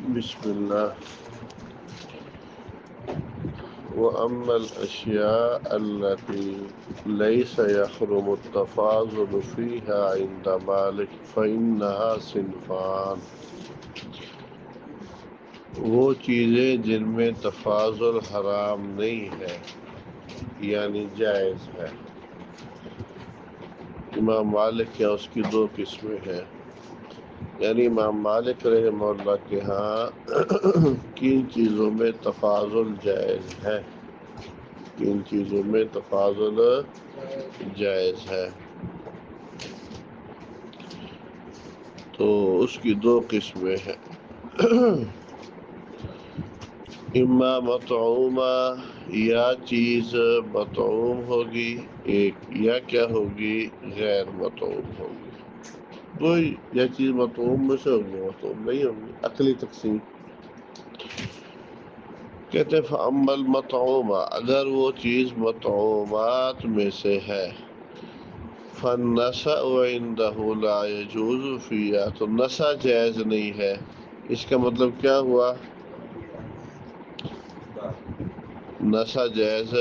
بسم الله. وأما الأشياء التي ليس يحرم التفاضل فيها عند مالك فإنها صنفان. وہ چیزیں جن میں تفاضل حرام نہیں ہے یعنی جائز ہے، امام مالک کے اس کی دو قسمیں ہیں. یعنی امام مالک رحمہ اللہ کے ہاں کن چیزوں میں تفاضل جائز ہے، کن چیزوں میں تفاضل جائز ہے، تو اس کی دو قسمیں ہیں. اما مطعومہ، یا چیز مطعوم ہوگی ایک، یا کیا ہوگی غیر مطعوم ہوگی. کوئی یا چیز مطعوم میں سے ہوگی مطعوم نہیں ہوگی، عقلی تقسیم. کہتے فَأَمَّا الْمَطْعُومَ، اگر وہ چیز مطعومات میں سے ہے، فَالنَّسَأُ عِنْدَهُ لَا يَجُوزُ فِيهَا، تو نسا جائز نہیں ہے. اس کا مطلب کیا ہوا؟ نسا جائز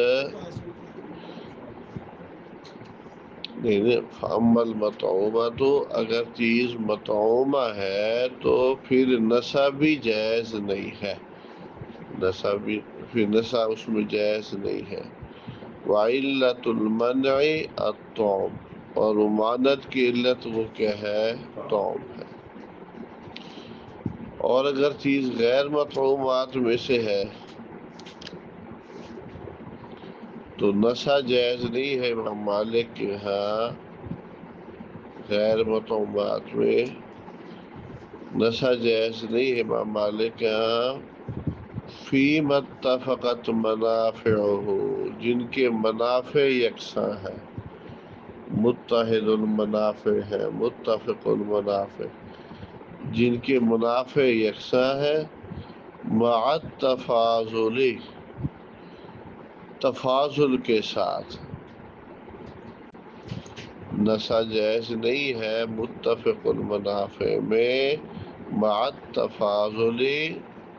نہیں. فَأَمَّا الْمَطْعُومَ، تو اگر چیز مطعومہ ہے تو پھر نسا بھی جائز نہیں ہے، نسا بھی، پھر نسا اس میں جائز نہیں ہے. وَعِلَّةُ الْمَنْعِ الطُّعْمُ، اور ممانعت کی علت وہ کیا ہے؟ طعم ہے. اور اگر چیز غیر مطعومات میں سے ہے تو نسا جائز نہیں ہے امام مالک کے ہاں. غیر مطعومات میں نسا جائز نہیں ہے امام مالک کے ہاں. فِيمَا اتَّفَقَتْ مَنَافِعُهُ، جن کے منافع یکساں ہے. متحد المنافع ہے، متفق المنافع، جن کے منافع یکساں ہے. مع التفاضل، تفاضل کے ساتھ. نسا جائز نہیں ہے متفق المنافع میں مع التفاضل،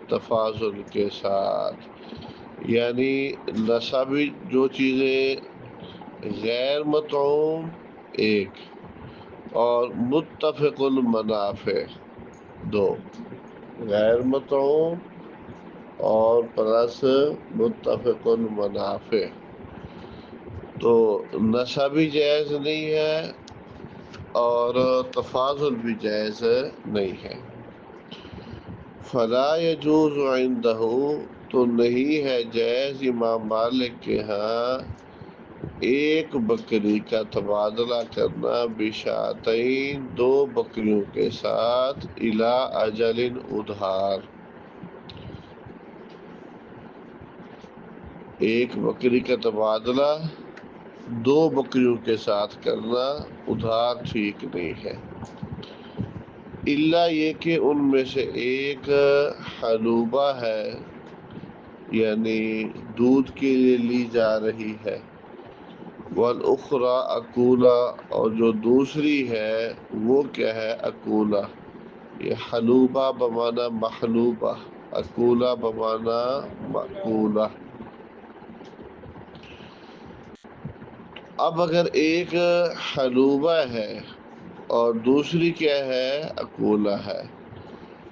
تفاضل کے ساتھ. یعنی نسا بھی جو چیزیں غیر مطعوم ایک اور متفق المنافع دو، غیر مطعوم اور پلس متفق المنافع، تو نسا بھی جائز نہیں ہے اور تفاضل بھی جائز نہیں ہے. فلا يجوز عنده، تو نہیں ہے جائز امام مالک کے ہاں ایک بکری کا تبادلہ کرنا بشاتین، دو بکریوں کے ساتھ، الی اجل ادھار، ایک بکری کا تبادلہ دو بکریوں کے ساتھ کرنا ادھار ٹھیک نہیں ہے. الا یہ کہ ان میں سے ایک حلوبہ ہے، یعنی دودھ کے لیے لی جا رہی ہے. والاخری اکولا، اور جو دوسری ہے وہ کیا ہے؟ اکولا. یہ حلوبہ بمعنی محلوبہ، اکولا بمعنی مأکولہ. اب اگر ایک حلوبہ ہے اور دوسری کیا ہے؟ اکولا ہے،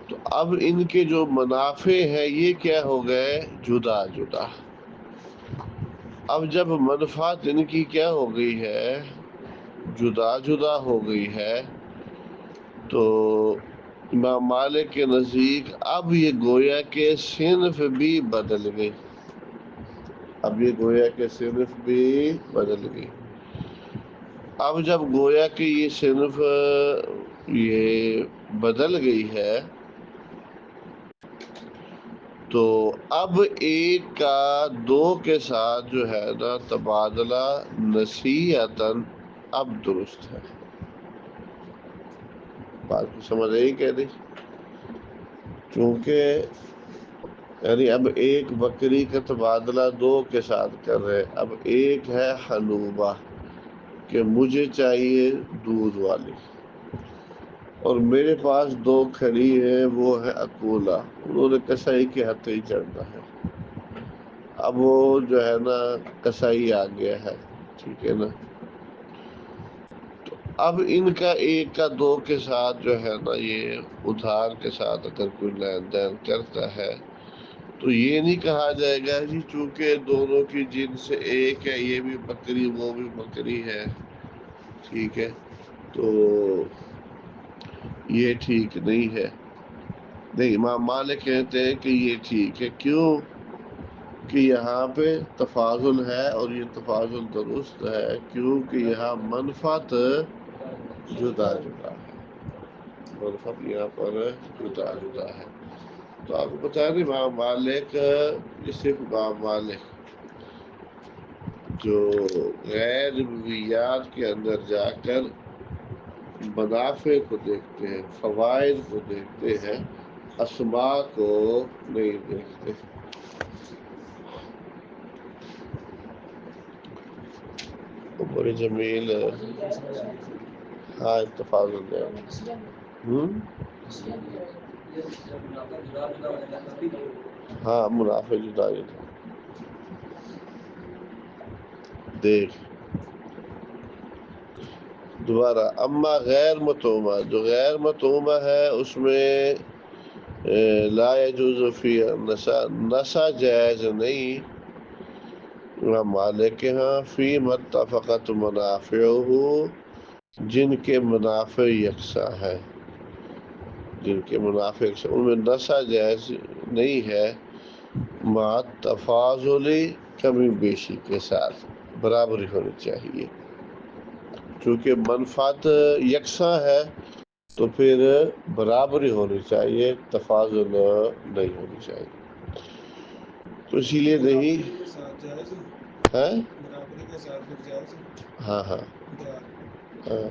تو اب ان کے جو منافع ہیں یہ کیا ہو گئے؟ جدا جدا. اب جب منفعت ان کی کیا ہو گئی ہے؟ جدا جدا ہو گئی ہے، تو امام مالک کے نزدیک اب یہ گویا کہ صنف بھی بدل گئی. اب یہ گویا کہ صنف بھی بدل گئی. اب جب گویا کہ یہ صنف یہ بدل گئی ہے تو اب ایک کا دو کے ساتھ جو ہے نا تبادلہ نصیحتاً اب درست ہے. بات کو سمجھ رہی کہ نہیں؟ چونکہ یعنی اب ایک بکری کا تبادلہ دو کے ساتھ کر رہے. اب ایک ہے حلوبہ کہ مجھے چاہیے دودھ والی، اور میرے پاس دو کھڑی ہیں، وہ ہے اکولا، انہوں نے کسائی کے ہاتھ ہی چڑھنا ہے۔ اب وہ جو ہے نا کسائی آ گیا ہے، ٹھیک ہے نا، اب ان کا ایک کا دو کے ساتھ جو ہے نا یہ ادھار کے ساتھ اگر کوئی لین دین کرتا ہے تو یہ نہیں کہا جائے گا جی چونکہ دونوں کی جنس ایک ہے، یہ بھی بکری وہ بھی بکری ہے، ٹھیک ہے، تو یہ ٹھیک نہیں ہے۔ نہیں، امام مالک کہتے ہیں کہ یہ ٹھیک ہے، کیوں کہ یہاں پہ تفاضل ہے اور یہ تفاضل درست ہے، کیونکہ یہاں منفعت جدا جدا ہے، منفعت یہاں پر جدا جدا ہے۔ تو آپ کو بتا دیں امام مالک، یہ صرف امام مالک جو غیر رویات کے اندر جا کر منافع کو دیکھتے ہیں، فوائد کو دیکھتے ہیں، اسماء کو نہیں دیکھتے۔ بڑی جمیل، ہاں اتفاق ہو گیا۔ ہاں منافع جدا جدا دیکھ دوبارہ، اما غیر متومہ، جو غیر متومہ ہے اس میں لا يجوز فی نسا جائز نہیں امام مالک کے ہاں، فی متفقت منافعہ، جن کے منافع یکساں ہے، جن کے منافع یکساں، ان میں نسا جائز نہیں ہے، مع تفاضلی، کمی بیشی کے ساتھ برابری ہونی چاہیے، چونکہ منفعت یکساں ہے تو پھر برابری ہونی چاہیے، تفاضل نہیں ہونی چاہیے، تو اسی لیے نہیں ہے۔ ہاں ہاں ہاں،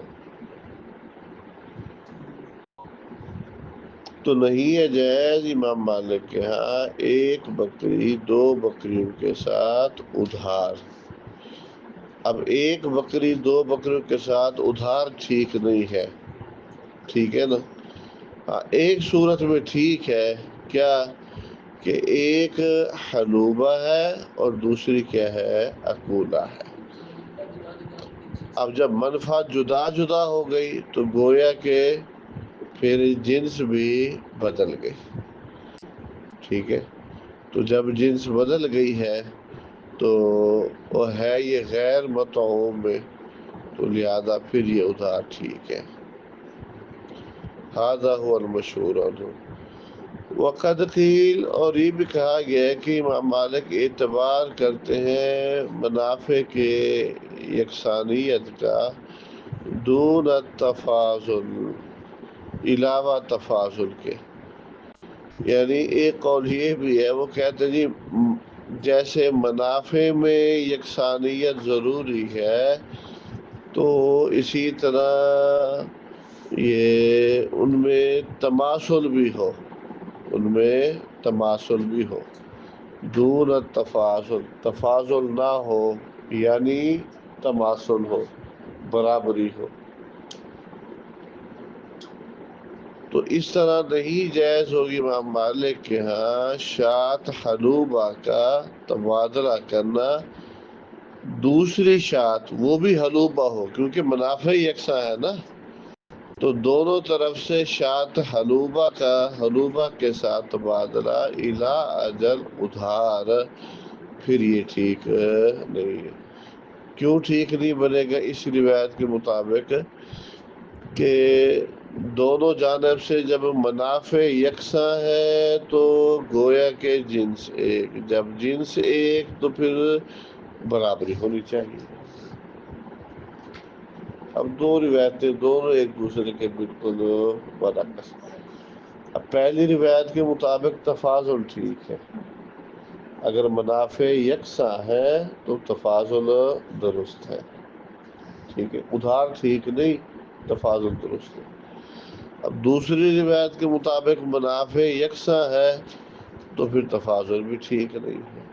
تو نہیں ہے جائز امام مالک کے ہاں ایک بکری دو بکریوں کے ساتھ ادھار۔ اب ایک بکری دو بکریوں کے ساتھ ادھار ٹھیک نہیں ہے، ٹھیک ہے نا، ہاں ایک صورت میں ٹھیک ہے، کیا کہ ایک حلوبہ ہے اور دوسری کیا ہے، اکولا ہے۔ اب جب منفعت جدا جدا ہو گئی تو گویا کہ پھر جنس بھی بدل گئی، ٹھیک ہے، تو جب جنس بدل گئی ہے تو وہ ہے یہ غیر مطعوم میں، تو لہذا پھر یہ ادھار ٹھیک ہے۔ ھذا هو المشہور عنہ۔ وقد قیل، اور یہ بھی کہا گیا ہے کہ امام مالک اعتبار کرتے ہیں منافع کے یکسانیت کا، دون التفاضل، علاوہ تفاضل کے، یعنی ایک قول یہ بھی ہے، وہ کہتے ہیں جی جیسے منافع میں یکسانیت ضروری ہے تو اسی طرح یہ ان میں تماثل بھی ہو، ان میں تماثل بھی ہو، دون التفاضل، تفاضل نہ ہو یعنی تماثل ہو، برابری ہو، تو اس طرح نہیں جائز ہوگی امام مالک کے ہاں شاۃ حلوبہ کا تبادلہ کرنا دوسری شاۃ، وہ بھی حلوبہ ہو، کیونکہ منافع یکساں ہے نا، تو دونوں طرف سے شاۃ حلوبہ کا حلوبہ کے ساتھ تبادلہ الی اجل ادھار، پھر یہ ٹھیک نہیں ہے۔ کیوں ٹھیک نہیں بنے گا؟ اس روایت کے مطابق کہ دونوں جانب سے جب منافع یکساں ہے تو گویا کہ جنس ایک، جب جنس ایک تو پھر برابری ہونی چاہیے۔ اب دو روایتیں دونوں ایک دوسرے کے بالکل برعکس، اب پہلی روایت کے مطابق تفاضل ٹھیک ہے، اگر منافع یکساں ہے تو تفاضل درست ہے، ٹھیک ہے، ادھار ٹھیک نہیں، تفاضل درست ہے۔ اب دوسری روایت کے مطابق منافع یکساں ہے تو پھر تفاضل بھی ٹھیک نہیں ہے،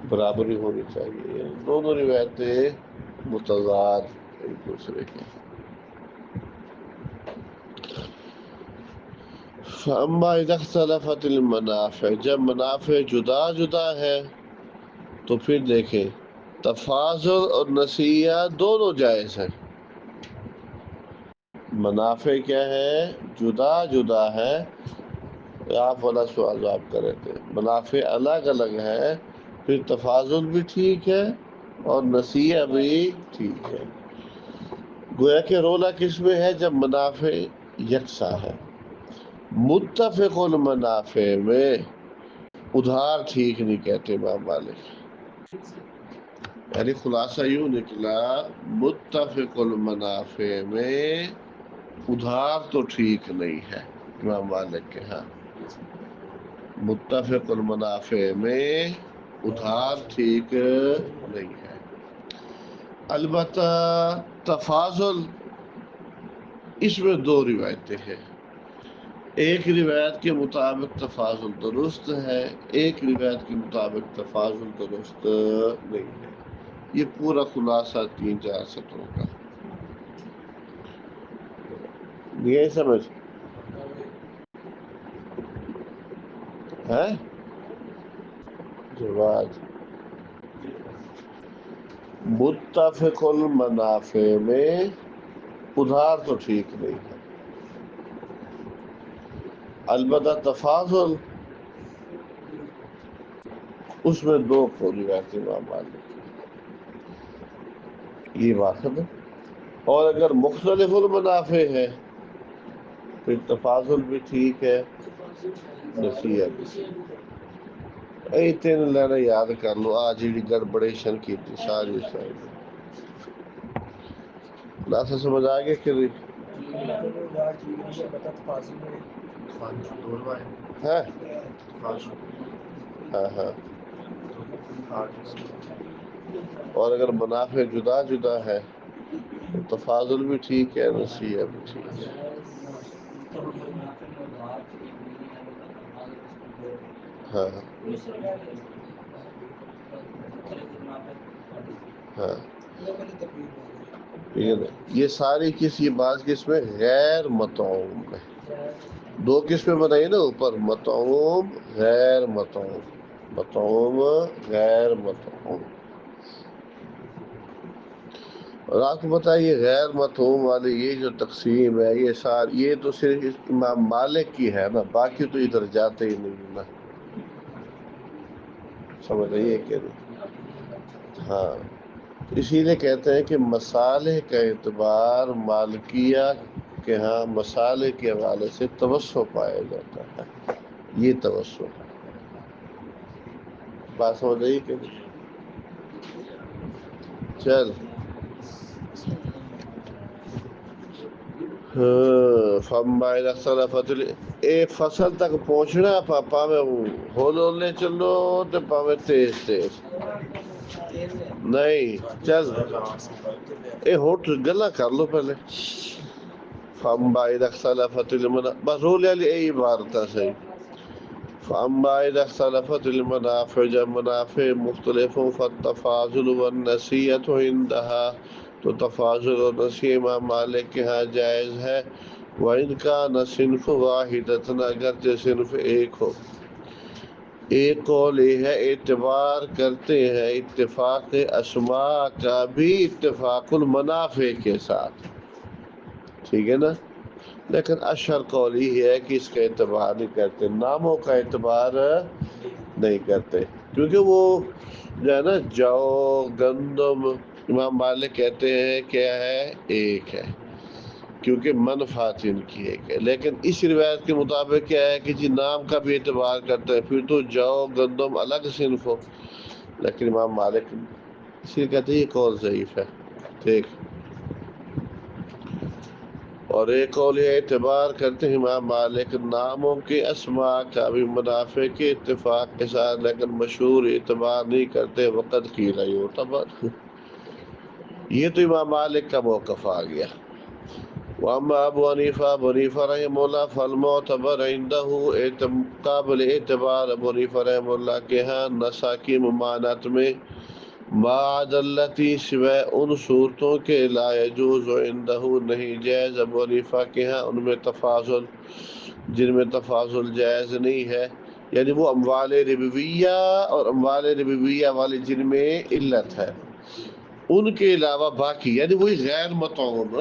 برابری ہونی چاہیے، دونوں روایتیں متضاد ایک دوسرے کے۔ فَأَمَّا إِذَا اخْتَلَفَتِ الْمَنَافِعُ، جب منافع جدا جدا ہے تو پھر دیکھیں تفاضل اور نسیہ دونوں جائز ہیں. منافع کیا ہے؟ جدا جدا ہے. آپ والا سوال جواب کر رہے تھے. منافع الگ الگ ہے، پھر تفاضل بھی ٹھیک ہے اور نسیہ بھی ٹھیک ہے. گویا کہ رولا کس میں ہے؟ جب منافع یکساں ہے. متفق المنافع میں ادھار ٹھیک نہیں کہتے امام مالک. یعنی خلاصہ یوں نکلا متفق المنافع میں ادھار تو ٹھیک نہیں ہے امام مالک کے ہاں. متفق المنافع میں ادھار ٹھیک نہیں ہے. البتہ تفاضل اس میں دو روایتیں ہیں. ایک روایت کے مطابق تفاضل درست ہے، ایک روایت کے مطابق تفاضل درست نہیں ہے. یہ پورا خلاصہ 3-4 سطروں کا. یہ سمجھ ہے جواد. متفق المنافع میں ادھار تو ٹھیک نہیں ہے. البتہ تفاضل اس میں دو روایتیں امام مالک کی. یہ بات ہے. اور اگر مختلف المنافع ہے پھر تفاضل بھی ٹھیک ہے، نسیہ بھی ٹھیک ہے. اے تین لینا یاد کر لو. آج جی گڑبڑیشن کی تھی ساری ساری. خلاصہ سمجھ آ گیا کہ ہاں ہاں ہاں. اور اگر منافع جدا جدا ہے تو تفاضل بھی ٹھیک ہے، نسیہ بھی ٹھیک ہے. ہاں ہاں. یہ ساری کس یہ بات کس میں؟ غیر مطعوم میں. دو قسمیں بتائیے نا اوپر، مطعوم غیر مطعوم. مطعوم غیر مطعوم. اور آپ کو بتائیے غیر مطعوم والی یہ جو تقسیم ہے یہ تو صرف امام مالک کی ہے نا، باقی تو ادھر جاتے ہی نہیں نا. سمجھ رہیے کہ نہیں؟ ہاں. اسی لیے کہتے ہیں کہ مصالح کا اعتبار مالکیہ کے ہاں مصالح کے حوالے سے توسع پایا جاتا ہے. یہ توسع ہے. بات سمجھ رہی کہ نہیں؟ چل ایک فصل تک پہنچنا پاپا میں ہولے چلو تو پاوے تیز تیز نہیں. چل اے ہوٹ گلا کر لو پہلے. فَأَمَّا إِذَا اخْتَلَفَتِ الْمَنَافِعُ بس رول علی اے عبارت ہے صحیح. فَأَمَّا إِذَا اخْتَلَفَتِ الْمَنَافِعُ جب منافع مختلف ہوں فَالتَّفَاضُلُ وَالنَّسِيَّةُ عِنْدَهَا تو تفاضل اور نسیہ امام مالک کے ہاں جائز ہے. وَإِنْ كَانَ صِنْفُ وَاحِدَةً اگرچہ صنف ایک ہو. ایک قول یہ ہے اعتبار کرتے ہیں اتفاق اسماء کا بھی اتفاق المنافع کے ساتھ. ٹھیک ہے نا. لیکن اشہر قول یہ ہے کہ اس کا اعتبار نہیں کرتے، ناموں کا اعتبار نہیں کرتے. کیونکہ وہ جو ہے نا جو گندم امام مالک کہتے ہیں کیا ہے؟ ایک ہے، کیونکہ منفعت ان کی ایک ہے. لیکن اس روایت کے مطابق کیا ہے کہ جی نام کا بھی اعتبار کرتے ہیں، پھر تو جو گندم الگ صنف ہو. لیکن امام مالک اس لیے کہتے ہیں یہ قول ضعیف ہے. ٹھیک. اور ایک قول یہ اعتبار کرتے ہیں امام مالک ناموں کے اسماء کا بھی منافع کے اتفاق کے ساتھ، لیکن مشہور اعتبار نہیں کرتے. وقت کی رہی معتبر. یہ تو امام مالک کا موقف آ گیا. واما ابو حنیفہ رحمہ اللہ فالمعتبر عنده قابل اعتبار ابو حنیفہ رحمہ اللہ کے ہاں نسا کی ممانعت میں بعد التی سوائے ان صورتوں کے لا یجوز عندہ نہیں جائز ابو حنیفہ کے ہاں ان میں تفاضل جن میں تفاضل جائز نہیں ہے، یعنی وہ اموال ربویہ اور اموال ربویہ والے جن میں علت ہے، ان کے علاوہ باقی یعنی وہی غیر مطعوم،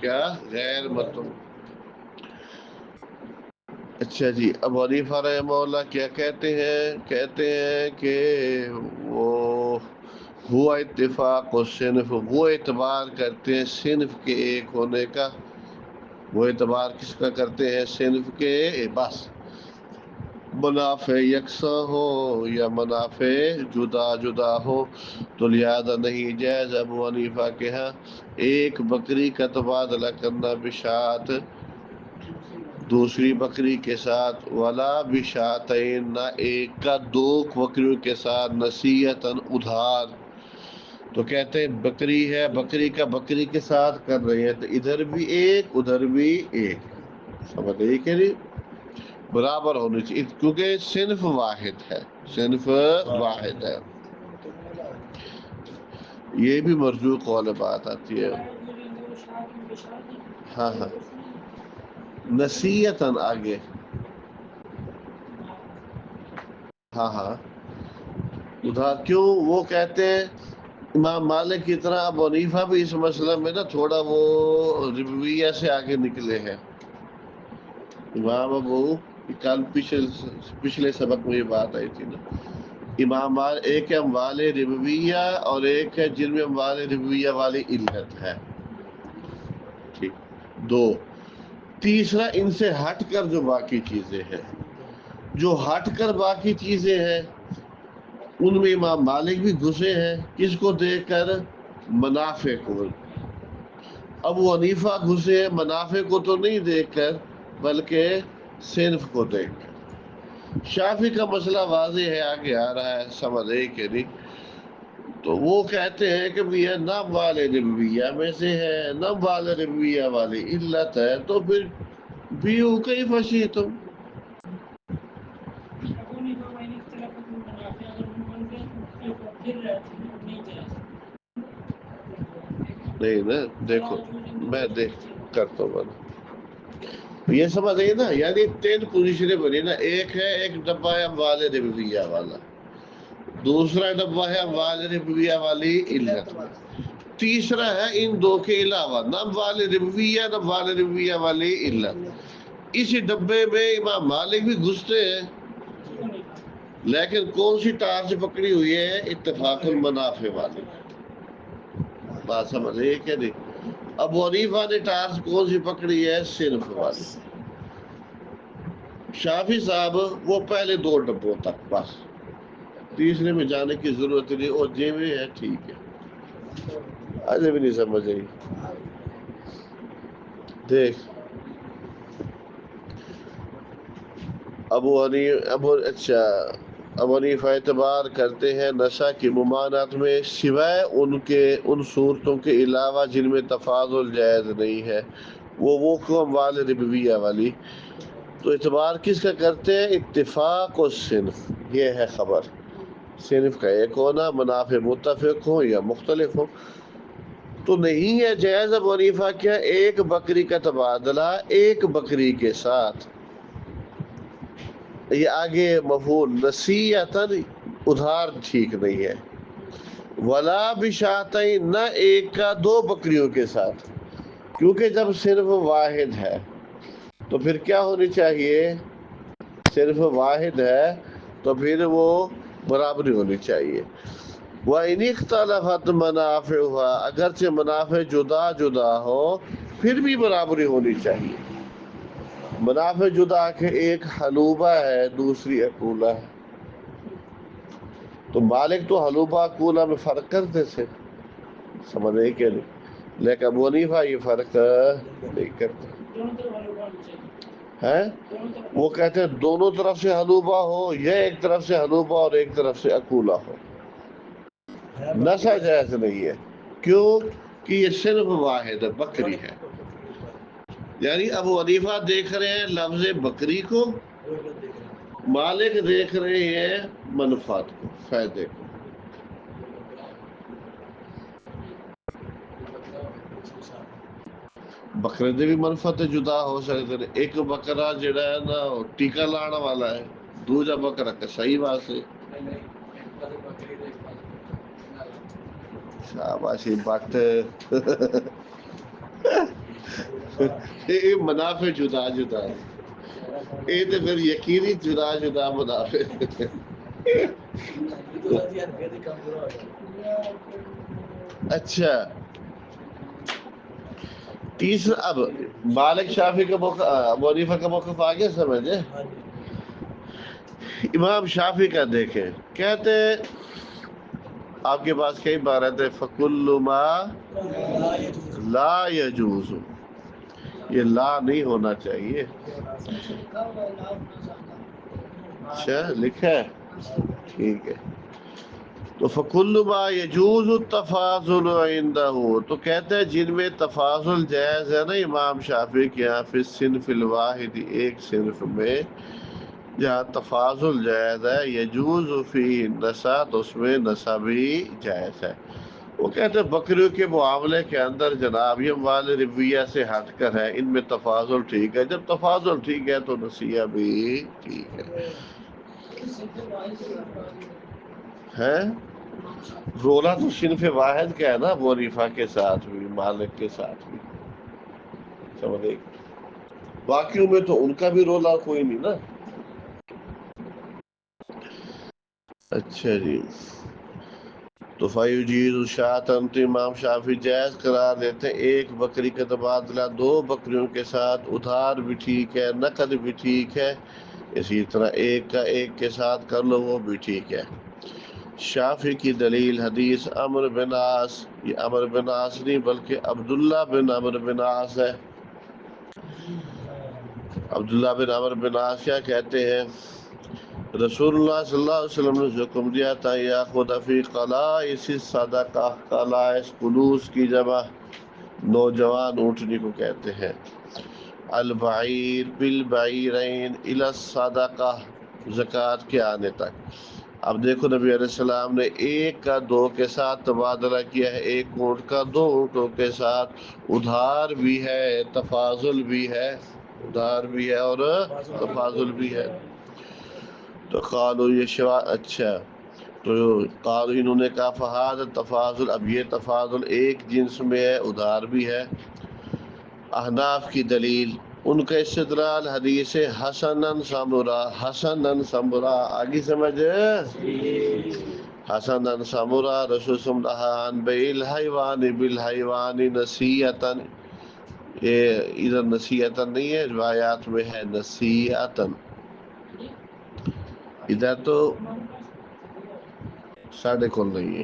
کیا غیر مطعوم۔ اچھا جی، ابو حنیفہ رحمہ اللہ کیا کہتے ہیں کہ وہ ہوا اتفاق و صنف، وہ اعتبار کرتے ہیں صنف کے ایک ہونے کا، وہ اعتبار کس کا کرتے ہیں؟ صنف کے، بس منافع یکساں ہو یا منافع جدا جدا ہو تو لہذا نہیں جائز ابو حنیفہ کے ہاں ایک بکری کا تبادلہ کرنا بشات دوسری بکری کے ساتھ، ولا بشاتین نہ ایک کا دو بکریوں کے ساتھ، نصیحتاً ادھار۔ تو کہتے ہیں بکری ہے، بکری کا بکری کے ساتھ کر رہے ہیں تو ادھر بھی ایک ادھر بھی ایک، سمجھ گئی کہ نہیں؟ برابر ہونی چاہیے کیونکہ صنف واحد ہے، صنف واحد ہے۔ یہ بھی مرجوع قول بات آتی ہے۔ ہاں ہاں، نصیحتاً آگے، ہاں ہاں ادھار کیوں؟ وہ کہتے ہیں امام مالک کی طرح ابو حنیفہ بھی اس مسئلہ میں نا تھوڑا وہ ربویہ سے آگے نکلے ہیں۔ امام ابو کل پچھلے سبق میں یہ بات آئی تھی نا، امام ایک ہے اموال ربویہ اور ایک ہے جن میں اموال ربویہ والی علت ہے، ٹھیک، دو۔ تیسرا ان سے ہٹ کر جو باقی چیزیں ہیں، جو ہٹ کر باقی چیزیں ہیں ان میں امام مالک بھی گھسے ہیں، کس کو دیکھ کر؟ منافع کو۔ ابو حنیفہ گھسے ہیں منافع کو تو نہیں دیکھ کر بلکہ صنف کو دیکھ کر۔ شافعی کا مسئلہ واضح ہے، آگے آ رہا ہے، سمجھ ہے کہ نہیں؟ تو وہ کہتے ہیں کہ یہ نہ والے ربویہ میں سے ہے نہ والے ربویہ والی علت ہے، تو پھر بیو کئی فشی تم، نہیں نا؟ دیکھو میں دیکھ کرتا ہوں یہ سمجھ آئی نا، یعنی تین پوزیشنیں بنی نا، ایک ہے ایک ڈبہ ہے اموال ربویہ والا، دوسرا ڈبہ ہے اموال ربویہ والی علت، تیسرا ہے ان دو کے علاوہ نہ اموال ربویہ نہ اموال ربویہ والی علت۔ اسی ڈبے میں امام مالک بھی گھستے ہیں، لیکن کون سی تار سے پکڑی ہوئی ہے؟ اتفاق المنافع والی، بات سمجھ رہے کہ نہیں؟ ابو حنیفہ نے ٹارچ کون سی پکڑی ہے؟ صنف والی۔ شافعی صاحب وہ پہلے دو ڈبوں تک بس، تیسرے میں جانے کی ضرورت نہیں، اور جے میں ہے ٹھیک ہے، آج بھی نہیں سمجھ آئی۔ دیکھ ابو حنیفہ اعتبار کرتے ہیں نشہ کی ممانعت میں سوائے ان صورتوں کے علاوہ جن میں تفاضل جائز نہیں ہے، وہ اموال ربویہ والی، تو اعتبار کس کا کرتے ہیں؟ اتفاق و صنف، یہ ہے خبر، صنف کا ایک ہونا، منافع متفق ہو یا مختلف ہو تو نہیں ہے جائز ابو حنیفہ کیا ایک بکری کا تبادلہ ایک بکری کے ساتھ، یہ آگے مفعول نصیحتاً ادھار ٹھیک نہیں ہے، ولا بشاتین نہ ایک کا دو بکریوں کے ساتھ، کیونکہ جب صرف واحد ہے تو پھر کیا ہونی چاہیے؟ صرف واحد ہے تو پھر وہ برابری ہونی چاہیے۔ وَإِنِ اخْتَلَفَتْ مَنَافِعُهَا اگرچہ منافع جدا جدا ہو پھر بھی برابری ہونی چاہیے۔ منافع جدا کہ ایک حلوبہ ہے دوسری عقولہ ہے، تو مالک تو حلوبہ عقولہ میں فرق کرتے تھے، سمجھ رہے کہ نہیں؟ لیکن ابو حنیفہ یہ فرق نہیں کرتے ہیں، وہ کہتے ہیں دونوں طرف سے حلوبہ ہو یا ایک طرف سے حلوبہ اور ایک طرف سے عقولہ ہو، نسا جائز نہیں ہے، کیوں کہ یہ صرف واحد بکری ہے، یعنی ابو حنیفہ دیکھ رہے ہیں لفظ بکری کو، مالک دیکھ رہے ہیں منفعت کو، فائدے کو، بکرے دے بھی منفعت جدا ہو سکتے ہیں. ایک بکرا جڑا ہے نا ٹیکا لانا والا ہے, دوجا بکرا کسائی واسطے. شاباشی بٹ. یہ منافع جدا جدا ہے, یہ تو پھر یقینی جدا جدا منافع. اچھا تیسرا, اب مالک شافعی کا موقع, ابو حنیفہ کا موقف آگے سمجھے. امام شافعی کا دیکھیں, کہتے آپ کے پاس کئی عبارت ہے, فَكُلُّ مَا لَا يَجُوزُ, یہ لا نہیں ہونا چاہیے. اچھا لکھا ہے, ٹھیک ہے. تو فَكُلُّ مَا يَجُوزُ التَّفَاضُلُ عِنْدَهُ, تو کہتے ہیں جن میں تفاضل جائز ہے نا امام شافعی کے یہاں, فی الصنف الواحد, ایک صنف میں جہاں تفاضل جائز ہے, یجوز فی نسا, تو اس میں نسا بھی جائز ہے. وہ کہتے ہیں بکریوں کے معاملے کے اندر جناب یہ والے رویہ سے ہٹ کر ہے, ان میں تفاضل ٹھیک ہے. جب تفاضل ٹھیک ہے تو نسیہ بھی ٹھیک ہے. رولا تو صنف واحد کا ہے نا, ابو حنیفہ کے ساتھ بھی مالک کے ساتھ بھی, سمجھے. باقیوں میں تو ان کا بھی رولا کوئی نہیں نا. اچھا جی, تو فَيُجِيزُ شَاةً, تو امام شافعی جائز قرار دیتے ہیں ایک بکری کا تبادلہ دو بکریوں کے ساتھ, ادھار بھی ٹھیک ہے, نقد بھی ٹھیک ہے. اسی طرح ایک کا ایک کے ساتھ کر لو, وہ بھی ٹھیک ہے. شافعی کی دلیل حدیث عمرو بن عاص, یہ عمرو بن عاص نہیں بلکہ عبداللہ بن عمرو بن عاص ہے. عبداللہ بن عمرو بن عاص کیا کہتے ہیں, رسول اللہ صلی اللہ علیہ وسلم نے حکم دیا تھا, یا خدا فی قلائص الصدقہ, قلائص قلوص کی جمع نوجوان اونٹنی کو کہتے ہیں. البعیر بالبعیرین الی الصدقہ, زکوٰۃ کے آنے تک. اب دیکھو نبی علیہ السلام نے ایک کا دو کے ساتھ تبادلہ کیا ہے, ایک اونٹ کا دو اونٹوں کے ساتھ, ادھار بھی ہے تفاضل بھی ہے, ادھار بھی ہے اور تفاضل بھی ہے. تو قالوا یہ شوا, اچھا تو قالوا انہوں نے کہا فہذا التفاضل, اب یہ تفاضل ایک جنس میں ہے, ادھار بھی ہے. احناف کی دلیل, ان کا استدلال حدیث حسنن سمرہ, حسنن سمرہ آگے سمجھے, حسنن سمرہ رسول صلی اللہ عن بیع الحیوان بالحیوان نصیحتن, یہ ادھر نصیحتن نہیں ہے, روایات میں ہے نصیحتن, ادھر تو ساڑھے کون نہیں ہے.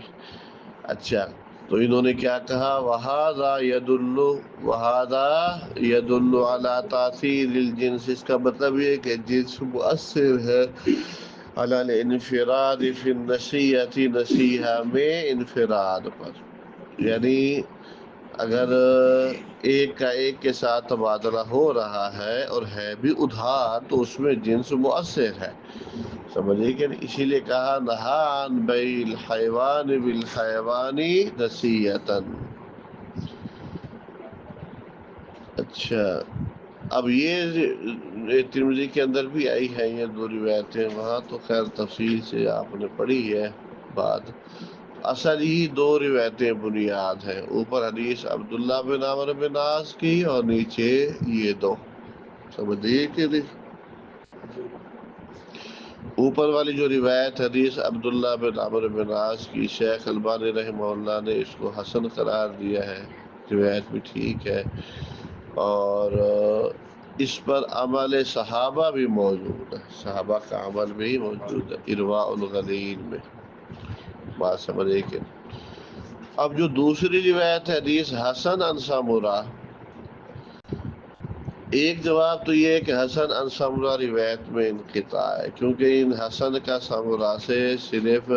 اچھا تو انہوں نے کیا کہا, وَهَذَا يَدُلُّ وَهَذَا يَدُلُّ عَلَى تَأْثِيرِ الْجِنْسِ, اس کا مطلب یہ ہے کہ جنس مؤثر ہے عَلَى الْانْفِرَادِ فِي النَّصِيحَةِ, نصیحہ میں انفراد پر. یعنی اگر ایک کا ایک کے ساتھ تبادلہ ہو رہا ہے اور ہے بھی ادھار, تو اس میں جنس مؤثر ہے, سمجھے کہ نہیں. اسی لیے کہا نہا عن بیع الحیوان بالحیوان نصیحتن. اچھا اب یہ ترمذی کے اندر بھی آئی ہے یہ دو روایتیں, وہاں تو خیر تفصیل سے آپ نے پڑھی ہے بات. اصل ہی دو روایتیں بنیاد ہیں, اوپر حدیث عبداللہ بن عمرو بن عاص کی اور نیچے یہ دو, سمجھیے کہ نہیں. اوپر والی جو روایت حدیث عبداللہ بن عمرو بن عاص کی, شیخ البانی رحمہ اللہ نے اس کو حسن قرار دیا ہے, روایت بھی ٹھیک ہے, اور اس پر عمل صحابہ بھی موجود ہے, صحابہ کا عمل بھی موجود ہے ارواء الغلیل میں, بات سمجھے کہ. اب جو دوسری روایت ہے حدیث حسن عن سمرہ, ایک جواب تو یہ ہے کہ حسن عن سمرہ روایت میں انقطاع ہے, کیونکہ ان حسن کا سمرہ سے صرف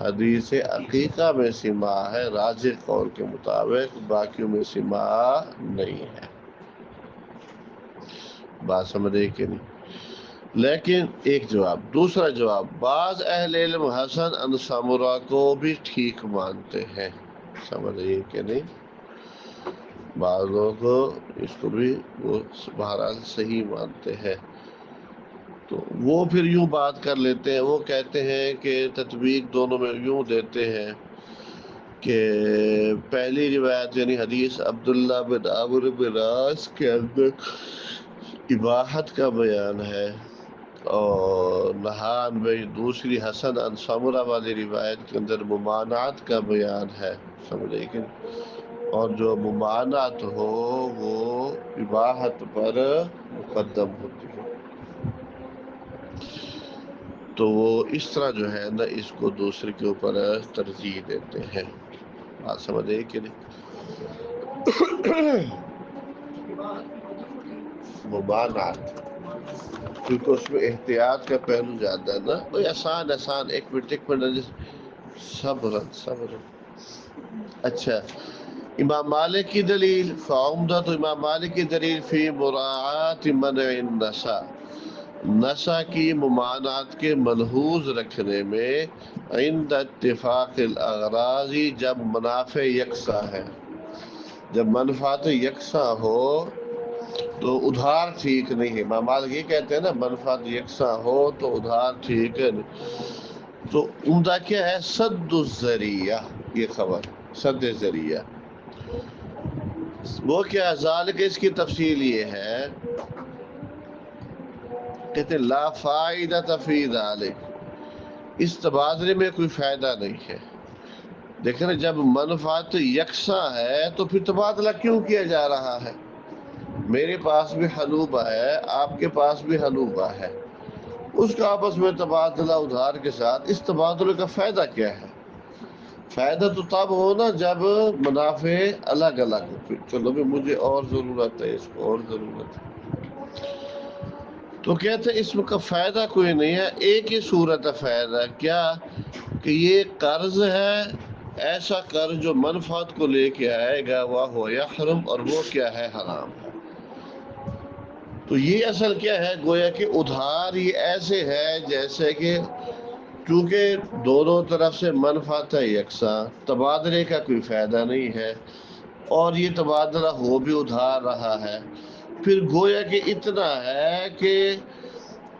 حدیث عقیقہ میں سماع ہے راجح قول کے مطابق, باقیوں میں سماع نہیں ہے, بات سمجھے کہ نہیں. لیکن ایک جواب. دوسرا جواب, بعض اہل علم حسن عن سمرہ کو بھی ٹھیک مانتے ہیں, سمجھے کہ نہیں. بعض لوگ اس کو بھی وہ بہرحال صحیح مانتے ہیں، تو وہ پھر یوں بات کر لیتے ہیں، وہ کہتے ہیں کہ تطبیق دونوں میں یوں دیتے ہیں کہ پہلی روایت یعنی حدیث عبداللہ بن عمرو بن عاص کے اندر اباحت کا بیان ہے، اور نہان میں دوسری حسن عن سمرہ والی روایت کے اندر ممانعت کا بیان ہے، سمجھے کہ، اور جو ممانعت ہو وہ اباحت پر مقدم ہوتی ہے، تو وہ اس طرح جو ہے نا اس کو دوسرے کے اوپر ترجیح دیتے ہیں، بات سمجھے کہ نہیں؟ ممانعت، کیونکہ اس میں احتیاط کا پہلو زیادہ ہے نا، کوئی آسان ایک منٹ صبر. اچھا، امام مالک کی دلیل فعمدہ، تو امام مالک کی دلیل فی مراعات منع النساء، نسا کی ممانعت کے ملحوظ رکھنے میں، عند اتفاق الاغراض، جب منافع یکساں ہے، جب منفعت یکساں ہو تو ادھار ٹھیک نہیں ہے، امام مالک یہ کہتے ہیں نا منفعت یکساں ہو تو ادھار ٹھیک ہے نہیں، تو عمدہ کیا ہے؟ سد الذریعہ، یہ خبر سد ذریعہ، وہ کیا ذالک، اس کی تفصیل یہ ہے، کہتے ہیں لا فائدہ فی ذالک، اس تبادلے میں کوئی فائدہ نہیں ہے، دیکھیں نا جب منفعت یکساں ہے تو پھر تبادلہ کیوں کیا جا رہا ہے؟ میرے پاس بھی حلوبہ ہے، آپ کے پاس بھی حلوبہ ہے، اس کا آپس میں تبادلہ ادھار کے ساتھ، اس تبادلے کا فائدہ کیا ہے؟ فائدہ تو تب ہو نا جب منافع الگ الگ ہو، پھر چلو بھی مجھے اور ضرورت ہے، اس کو اور ضرورت ہے، تو کہتے ہیں اس میں کا فائدہ کوئی نہیں ہے، ایک ہی صورت ہے فائدہ، کیا کہ یہ قرض ہے، ایسا قرض جو منفعت کو لے کے آئے گا، وہ یحرم، اور وہ کیا ہے؟ حرام ہے، تو یہ اصل کیا ہے؟ گویا کہ ادھار یہ ایسے ہے جیسے کہ کیونکہ دونوں طرف سے منفعت ہے یکساں، تبادلے کا کوئی فائدہ نہیں ہے، اور یہ تبادلہ ہو بھی ادھار رہا ہے، پھر گویا کہ اتنا ہے کہ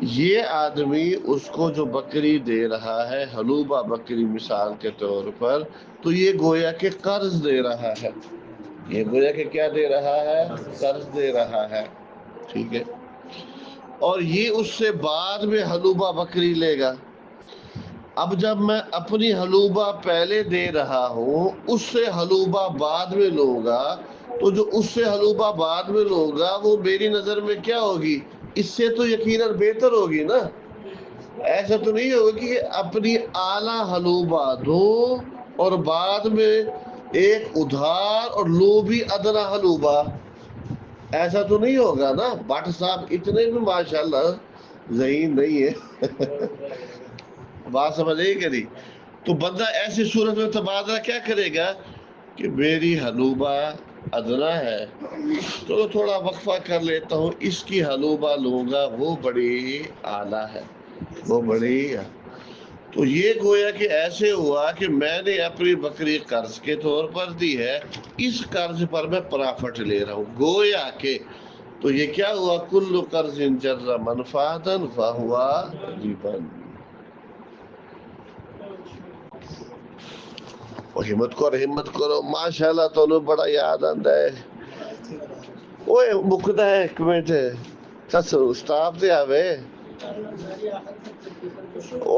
یہ آدمی اس کو جو بکری دے رہا ہے، حلوبہ بکری مثال کے طور پر، تو یہ گویا کہ قرض دے رہا ہے، یہ گویا کہ کیا دے رہا ہے؟ قرض دے رہا ہے، ٹھیک ہے، اور یہ اس سے بعد میں حلوبہ بکری لے گا، اب جب میں اپنی حلوبہ پہلے دے رہا ہوں، اس سے حلوبہ بعد میں لوں گا، تو جو اس سے حلوبہ بعد میں لوں گا وہ میری نظر میں کیا ہوگی؟ اس سے تو یقیناً بہتر ہوگی نا، ایسا تو نہیں ہوگا کہ اپنی اعلیٰ حلوبہ دو اور بعد میں ایک ادھار اور لو بھی ادنا حلوبہ، ایسا تو نہیں ہوگا نا، بٹ صاحب اتنے بھی ماشاءاللہ ذہین نہیں ہے، بات سمجھے کہ نہیں؟ تو بندہ ایسی صورت میں تبادلہ کیا کرے گا کہ میری حلوبہ ادنا ہے، تو تھوڑا وقفہ کر لیتا ہوں، اس کی حلوبہ لوں گا، وہ بڑی اعلیٰ ہے، وہ بڑی، تو یہ گویا کہ ایسے ہوا کہ میں نے اپنی بکری قرض کے طور پر دی ہے، اس قرض پر میں پرافٹ لے رہا ہوں، گویا کہ، تو یہ کیا ہوا؟ کل قرض جر منفعتا فہو ربا، ہمت کرو ماشاءاللہ، تو بڑا یاد آتا ہے، وہ مکتا ہے ایک منٹ اسٹاف دے آوے،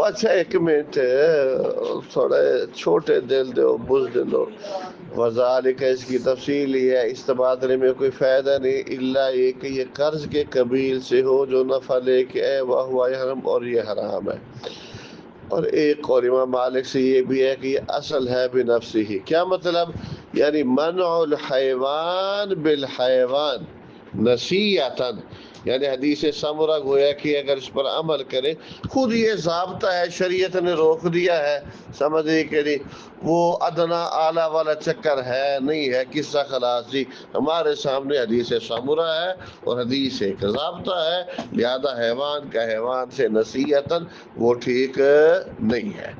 اچھا ایک منٹ، تھوڑے چھوٹے دل دو بزدل دو، وذالک، اس کی تفصیل یہ ہے، اس تبادلے میں کوئی فائدہ نہیں، الا یہ کہ یہ قرض کے قبیل سے ہو جو نفع لے کے ہے، وہ یحرم، اور یہ حرام ہے، اور ایک قول امام مالک سے یہ بھی ہے کہ یہ اصل ہے بنفسہ ہی، کیا مطلب؟ یعنی منع الحیوان بالحیوان نصیحتاً، یعنی حدیث سمرہ گویا کہ اگر اس پر عمل کرے، خود یہ ضابطہ ہے، شریعت نے روک دیا ہے، سمجھے کہ نہیں، وہ ادنا اعلیٰ والا چکر ہے نہیں ہے، قصہ خلاص جی، ہمارے سامنے حدیث سمرہ ہے اور حدیث ایک ضابطہ ہے، لہذا حیوان کا حیوان سے نصیحتاً وہ ٹھیک نہیں ہے،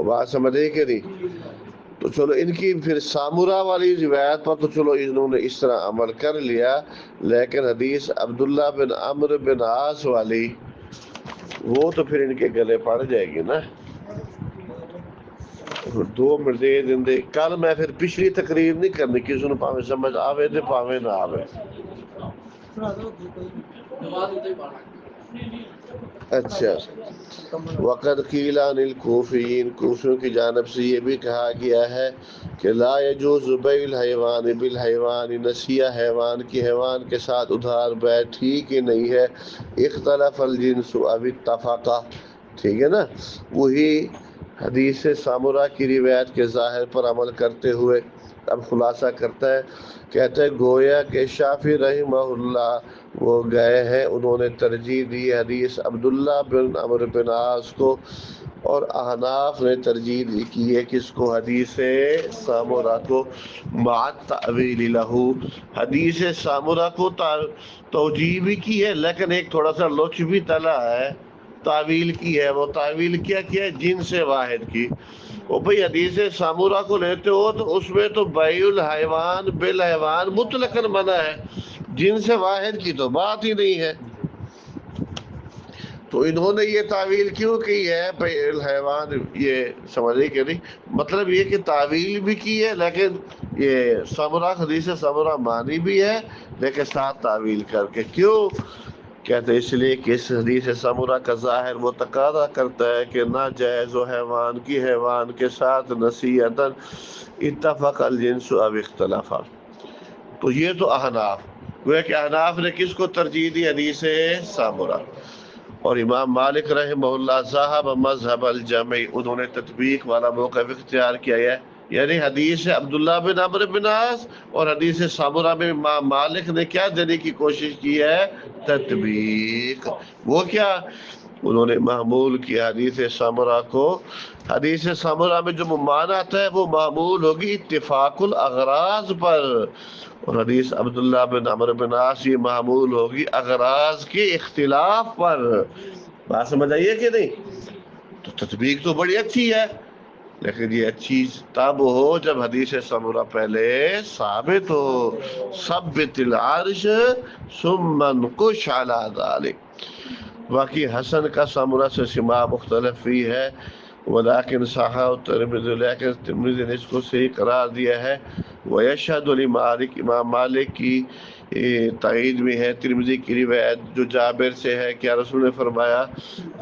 بات سمجھے کہ نہیں؟ تو چلو ان کی پھر سامورا والی روایت پر تو چلو انہوں نے اس طرح عمل کر لیا، لیکن حدیث عبداللہ بن عمرو بن عاص والی وہ تو پھر ان کے گلے پڑ جائے گی نا۔ 2 منٹ دے دیں، کل میں پھر پچھلی تقریر نہیں کرنی، کسی نے پاویں سمجھ آوے تے پاویں نہ آوے۔ اچھا، وقد قیل عن الکوفیین، کوفیوں کی جانب سے یہ بھی کہا گیا ہے کہ لا یجوز بیع الحیوان بالحیوان، نسیہ حیوان کی حیوان کے ساتھ ادھار بیع ٹھیک ہی نہیں ہے، اختلف الجنس او اتفقا، ٹھیک ہے نا۔ وہی حدیث سامورا کی روایت کے ظاہر پر عمل کرتے ہوئے اب خلاصہ کرتا ہے، کہتے ہیں گویا کہ شافعی رحمہ اللہ وہ گئے ہیں، انہوں نے ترجیح دی حدیث عبداللہ بن عمرو بن عاص کو، اور احناف نے ترجیح دی کی ہے کس کو، حدیث سامورا کو، مع التأویل لہ، حدیث سامورا کو توجیہ بھی کی ہے، لیکن ایک تھوڑا سا لچ بھی تلا ہے، تعویل کی ہے۔ وہ تعویل کیا ہے؟ جنس واحد کی۔ وہ بھئی حدیث سامورا کو لیتے ہو تو اس میں تو بیع الحیوان بالحیوان مطلقاً منع ہے، جنس واحد کی تو بات ہی نہیں ہے۔ تو انہوں نے یہ تعویل کیوں کی ہے بیع الحیوان، یہ سمجھے کہ نہیں، مطلب یہ کہ تعویل بھی کی ہے، لیکن یہ سامورا حدیث سامورا مانی بھی ہے لیکن ساتھ تعویل کر کے۔ کیوں؟ کہتے اس لیے کہ اس حدیث سامورا کا ظاہر وہ تقاضا کرتا ہے کہ ناجائز و حیوان کی حیوان کے ساتھ نصیحتاً اتفق الجنس او اختلف۔ تو یہ تو احناف، وہ کہ احناف نے کس کو ترجیح دی؟ حدیث سامورا۔ اور امام مالک رحمہ اللہ صاحب مذہب الجمع، انہوں نے تطبیق والا موقف اختیار کیا ہے، یعنی حدیث عبداللہ بن عمرو بن عاص اور حدیث سامورا میں امام مالک نے کیا دینے کی کوشش کی ہے؟ تطبیق۔ وہ کیا؟ انہوں نے محمول کیا حدیث سامورا کو، حدیث سامورا میں جو ممانعت ہے وہ محمول ہوگی اتفاق الاغراض پر، اور حدیث عبداللہ بن عمرو بن عاص یہ معمول ہوگی اغراض کے اختلاف پر۔ بات سمجھ آئیے کہ نہیں؟ تو تطبیق تو بڑی اچھی ہے، لیکن یہ اچھی تب ہو جب حدیث سامورا پہلے ثابت ہو، ثبت العرش ثم انقش علی ذلک۔ باقی حسن کا سامورا سے سماع مختلف بھی ہے، ولیکن صححہ ترمذی، لیکن ترمذی نے اس کو صحیح قرار دیا ہے۔ ویشہد لمالک، امام مالک کی تائید میں ہے ترمذی کی روایت جو جابر سے ہے، کیا رسول نے فرمایا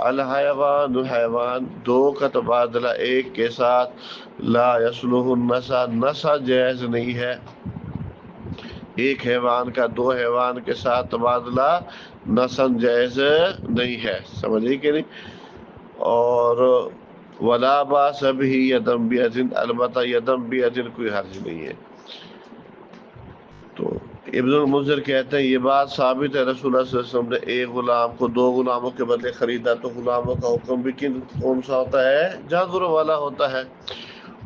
الحیوان، حیوان دو کا تبادلہ ایک کے ساتھ، لا یصلح النسا، نسا جائز نہیں ہے، ایک حیوان کا 2 حیوان کے ساتھ تبادلہ نسن جائز نہیں ہے، سمجھے کہ نہیں؟ اور ولا باس بہ یدم بیدن، البتہ یدم بیدن کوئی حرج نہیں ہے۔ تو ابن المنذر کہتے ہیں یہ بات ثابت ہے، رسول اللہ صلی اللہ علیہ وسلم نے ایک غلام کو 2 غلاموں کے بدلے خریدا، تو غلاموں کا حکم بھی کون سا ہوتا ہے؟ جانوروں والا ہوتا ہے،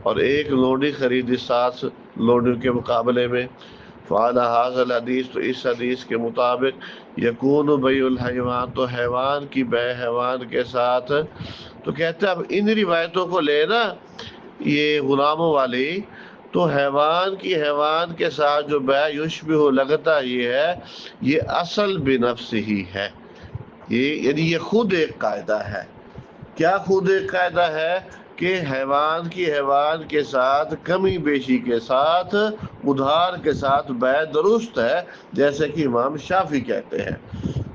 اور ایک لونڈی خریدی 7 لونڈیوں کے مقابلے میں، فعلی ھذا الحدیث، تو اس حدیث کے مطابق یکون بیع الحیوان، تو حیوان کی بیع حیوان کے ساتھ۔ تو کہتے ہیں اب ان روایتوں کو لینا یہ غلاموں والی، تو حیوان کی حیوان کے ساتھ جو بیع یشبہ، لگتا یہ ہے، یہ اصل بنفس ہی ہے، یہ یعنی یہ خود ایک قاعدہ ہے۔ کیا خود ایک قاعدہ ہے؟ کہ حیوان کی حیوان کے ساتھ کمی بیشی کے ساتھ ادھار کے ساتھ بیع درست ہے، جیسے کہ امام شافعی کہتے ہیں۔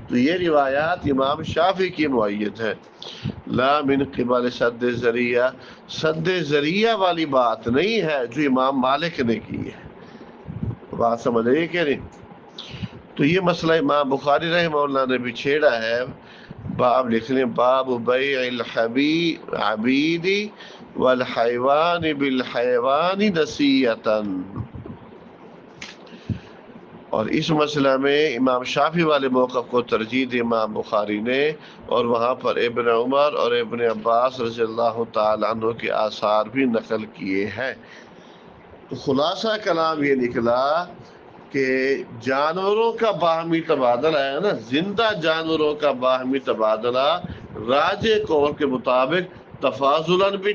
تو یہ روایات امام شافعی کی مؤید ہے، لا من قبل سد ذریعہ، سد ذریعہ والی بات نہیں ہے جو امام مالک نے کی ہے۔ بات سمجھ رہی ہے کہ نہیں؟ تو یہ مسئلہ امام بخاری رحمہ اللہ نے بھی چھیڑا ہے، باب لکھ لیں، باب بیع العبید والحیوان بالحیوان نصیحۃً۔ اور اس مسئلہ میں امام شافعی والے موقف کو ترجیح دی امام بخاری نے، اور وہاں پر ابن عمر اور ابن عباس رضی اللہ تعالیٰ عنہ کے آثار بھی نقل کیے ہیں۔ تو خلاصہ کلام یہ نکلا کہ جانوروں کا باہمی تبادلہ ہے نا، زندہ جانوروں کا باہمی تبادلہ راجح قول کے مطابق تفاضلاً بھی